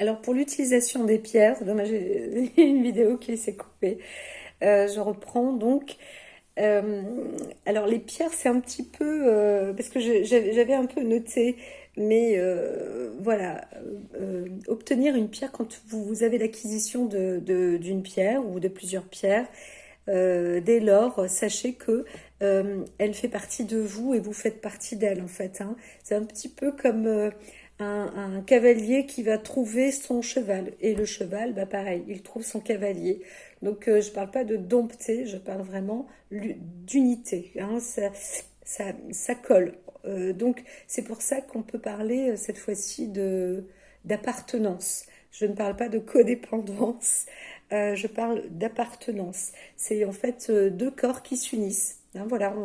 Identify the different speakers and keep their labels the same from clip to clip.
Speaker 1: Alors pour l'utilisation des pierres, dommage, j'ai une vidéo qui s'est coupée. Je reprends donc. Euh, alors les pierres, c'est un petit peu parce que j'avais un peu noté, mais voilà, obtenir une pierre quand vous avez l'acquisition d'une pierre ou de plusieurs pierres. Dès lors, sachez que elle fait partie de vous et vous faites partie d'elle en fait, hein. C'est un petit peu comme un cavalier qui va trouver son cheval. Et le cheval, bah pareil, il trouve son cavalier. Donc je ne parle pas de dompter, je parle vraiment d'unité, hein. Ça colle. Donc c'est pour ça qu'on peut parler cette fois-ci d'appartenance. Je ne parle pas de codépendance, je parle d'appartenance. C'est en fait deux corps qui s'unissent, hein. Voilà,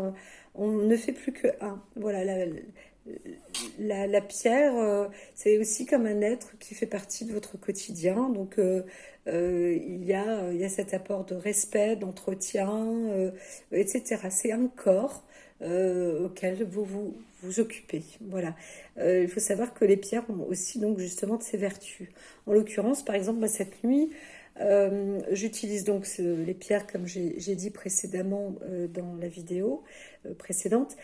Speaker 1: on ne fait plus que un. Voilà, la pierre, c'est aussi comme un être qui fait partie de votre quotidien. Donc, il y a cet apport de respect, d'entretien, etc. C'est un corps auquel vous occupez. Voilà. Il faut savoir que les pierres ont aussi donc justement de ces vertus. En l'occurrence, par exemple, moi, cette nuit, j'utilise donc les pierres comme j'ai dit précédemment dans la vidéo précédente.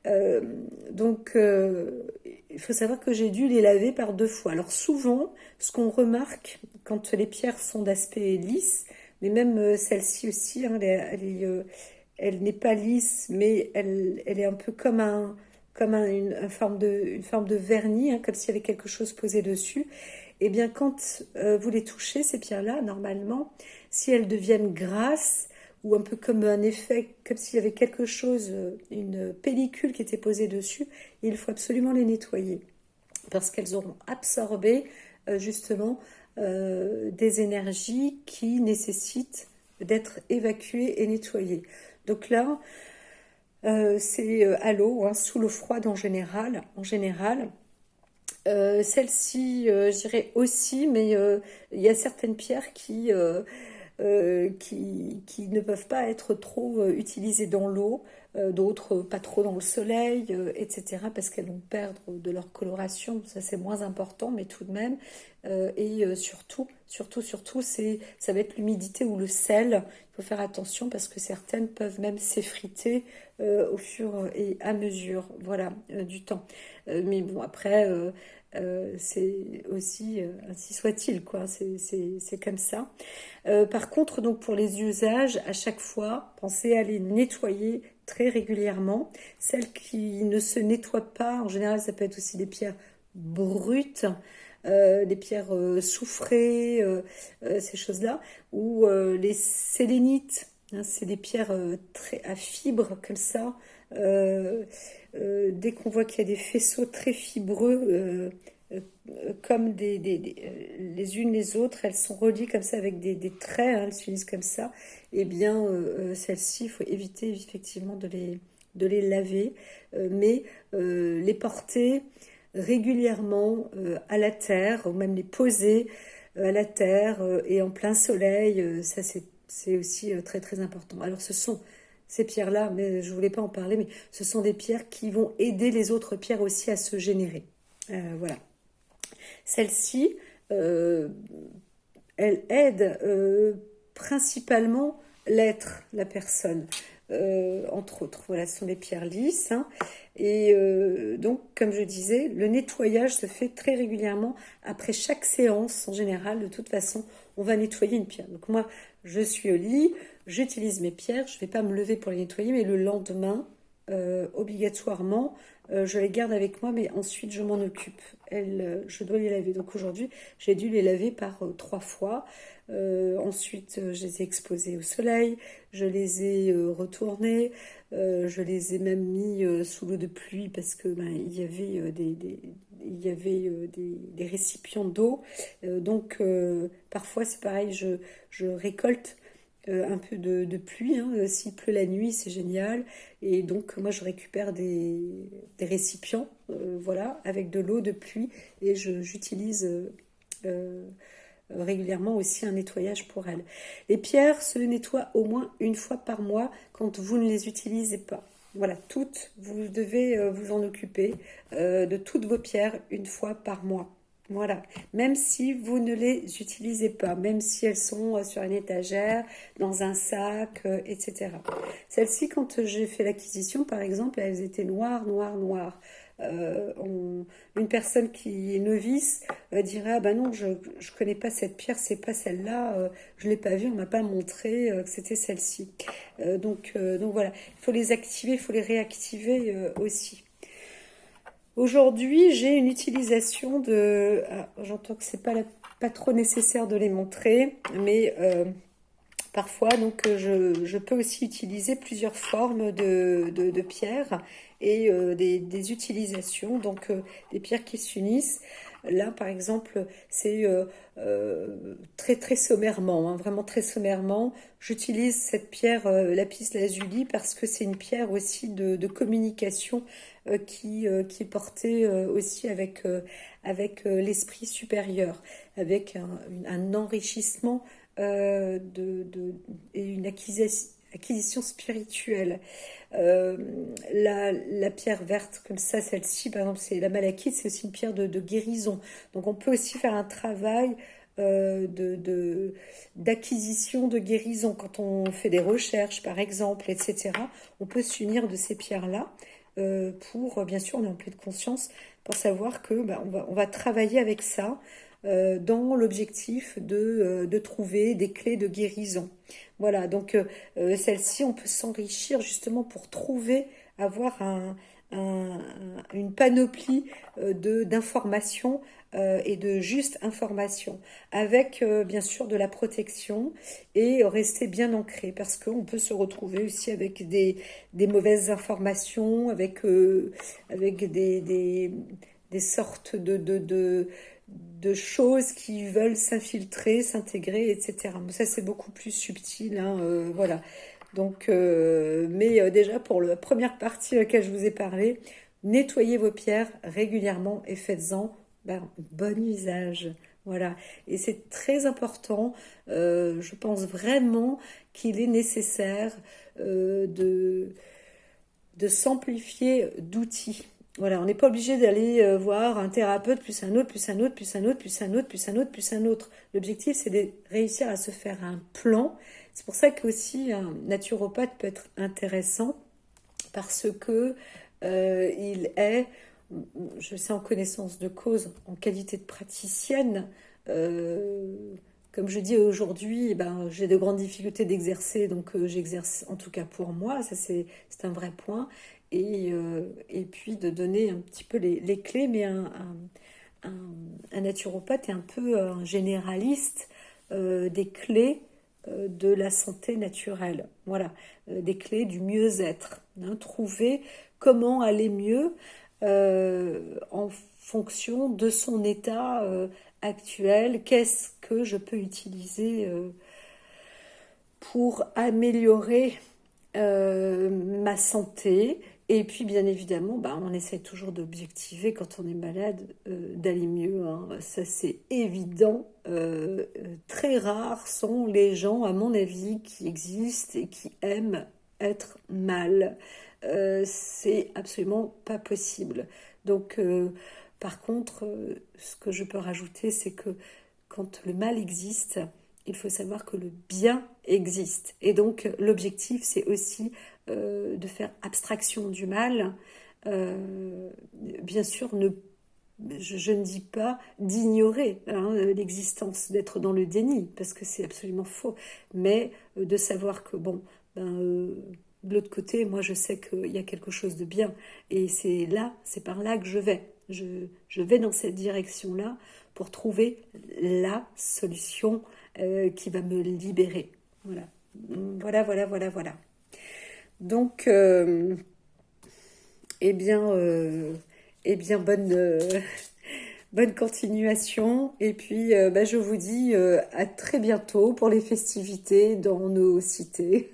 Speaker 1: Euh, donc, il faut savoir que j'ai dû les laver par deux fois. Alors souvent, ce qu'on remarque quand les pierres sont d'aspect lisse, mais même celle-ci aussi, hein, elle n'est pas lisse, mais elle est un peu comme une forme de vernis, hein, comme s'il y avait quelque chose posé dessus. Et bien, quand vous les touchez, ces pierres-là, normalement, si elles deviennent grasses, ou un peu comme un effet, comme s'il y avait quelque chose, une pellicule qui était posée dessus, il faut absolument les nettoyer parce qu'elles auront absorbé justement des énergies qui nécessitent d'être évacuées et nettoyées. Donc là, c'est à l'eau, hein, sous l'eau froide en général. Celle-ci, je dirais aussi, mais il y a certaines pierres qui ne peuvent pas être trop utilisées dans l'eau, d'autres pas trop dans le soleil, etc., parce qu'elles vont perdre de leur coloration. Ça, c'est moins important, mais tout de même. Et surtout, ça va être l'humidité ou le sel. Il faut faire attention parce que certaines peuvent même s'effriter au fur et à mesure, voilà, du temps. Mais bon, après, c'est aussi, ainsi soit-il, quoi. C'est comme ça. Par contre, donc pour les usages, à chaque fois, pensez à les nettoyer très régulièrement. Celles qui ne se nettoient pas, en général, ça peut être aussi des pierres brutes, des pierres soufrées, ces choses-là, ou les sélénites, hein, c'est des pierres très à fibres comme ça. Euh, Dès qu'on voit qu'il y a des faisceaux très fibreux, comme les unes les autres, elles sont reliées comme ça avec des traits, hein, elles s'unissent comme ça, et bien celles-ci, il faut éviter effectivement de les laver, mais les porter régulièrement à la terre, ou même les poser à la terre et en plein soleil, ça c'est aussi très très important. Alors ce sont ces pierres-là, mais je voulais pas en parler, mais ce sont des pierres qui vont aider les autres pierres aussi à se générer. Voilà. Celle-ci, euh, elle aide principalement l'être, la personne, entre autres. Voilà, ce sont des pierres lisses, hein. Et donc, comme je disais, le nettoyage se fait très régulièrement après chaque séance. En général, de toute façon, on va nettoyer une pierre. Donc moi, je suis au lit, j'utilise mes pierres, je ne vais pas me lever pour les nettoyer, mais le lendemain, obligatoirement, je les garde avec moi, mais ensuite je m'en occupe. Je dois les laver. Donc aujourd'hui, j'ai dû les laver par trois fois. Ensuite, je les ai exposées au soleil, je les ai retournées, je les ai même mis sous l'eau de pluie parce que ben, il y avait il y avait des récipients d'eau. Donc parfois c'est pareil, je récolte un peu de pluie, hein. S'il pleut la nuit, c'est génial. Et donc, moi, je récupère des récipients, voilà, avec de l'eau de pluie. Et j'utilise régulièrement aussi un nettoyage pour elles. Les pierres se nettoient au moins une fois par mois quand vous ne les utilisez pas. Voilà, toutes, vous devez vous en occuper de toutes vos pierres une fois par mois. Voilà, même si vous ne les utilisez pas, même si elles sont sur une étagère, dans un sac, etc. Celles-ci, quand j'ai fait l'acquisition, par exemple, elles étaient noires, noires, noires. Une personne qui est novice dirait, ah ben non, je ne connais pas cette pierre, c'est pas celle-là, je l'ai pas vue, on m'a pas montré que c'était celle-ci. Donc voilà, il faut les activer, il faut les réactiver aussi. Aujourd'hui, j'ai une utilisation de... ah, j'entends que c'est pas trop nécessaire de les montrer, mais parfois, donc, je peux aussi utiliser plusieurs formes de pierres et des utilisations, donc des pierres qui s'unissent. Là, par exemple, c'est très très sommairement, hein, vraiment très sommairement. J'utilise cette pierre lapis lazuli parce que c'est une pierre aussi de communication qui est portée aussi avec l'esprit supérieur, avec un enrichissement et une acquisition spirituelle. Euh, la pierre verte comme ça, celle-ci, par exemple, c'est la malachite, c'est aussi une pierre de guérison. Donc on peut aussi faire un travail d'acquisition de guérison quand on fait des recherches, par exemple, etc. On peut s'unir de ces pierres-là pour, bien sûr, on est en pleine conscience, pour savoir que on va travailler avec ça dans l'objectif de trouver des clés de guérison. Voilà, donc celle-ci, on peut s'enrichir justement pour trouver, avoir une panoplie d'informations et de juste informations, avec bien sûr de la protection et rester bien ancré, parce qu'on peut se retrouver aussi avec des mauvaises informations, avec des sortes de choses qui veulent s'infiltrer, s'intégrer, etc. Mais ça, c'est beaucoup plus subtil, hein, voilà. Donc, mais déjà, pour la première partie à laquelle je vous ai parlé, nettoyez vos pierres régulièrement et faites-en bon usage. Voilà. Et c'est très important. Je pense vraiment qu'il est nécessaire de s'amplifier d'outils. Voilà, on n'est pas obligé d'aller voir un thérapeute, plus un autre, plus un autre, plus un autre, plus un autre, plus un autre, plus un autre. L'objectif, c'est de réussir à se faire un plan. C'est pour ça qu'aussi un naturopathe peut être intéressant parce que il est, je sais en connaissance de cause, en qualité de praticienne, euh, comme je dis aujourd'hui, j'ai de grandes difficultés d'exercer, donc j'exerce en tout cas pour moi, ça c'est un vrai point, et puis de donner un petit peu les clés, mais un, un naturopathe est un peu un généraliste des clés de la santé naturelle, voilà, des clés du mieux-être, hein, trouver comment aller mieux en fonction de son état actuel, qu'est-ce que je peux utiliser pour améliorer ma santé. Et puis, bien évidemment, on essaie toujours d'objectiver quand on est malade, d'aller mieux, hein. Ça, c'est évident. Très rares sont les gens, à mon avis, qui existent et qui aiment être mal. C'est absolument pas possible. Donc, par contre, ce que je peux rajouter, c'est que quand le mal existe, il faut savoir que le bien existe. Et donc, l'objectif, c'est aussi de faire abstraction du mal. Bien sûr, je ne dis pas d'ignorer, hein, l'existence, d'être dans le déni, parce que c'est absolument faux, mais de savoir que, bon, de l'autre côté, moi, je sais qu'il y a quelque chose de bien, et c'est par là que je vais. Je vais dans cette direction-là pour trouver la solution qui va me libérer. Voilà, voilà, voilà, voilà, voilà. Donc, eh bien, euh, bonne continuation. Et puis, je vous dis à très bientôt pour les festivités dans nos cités.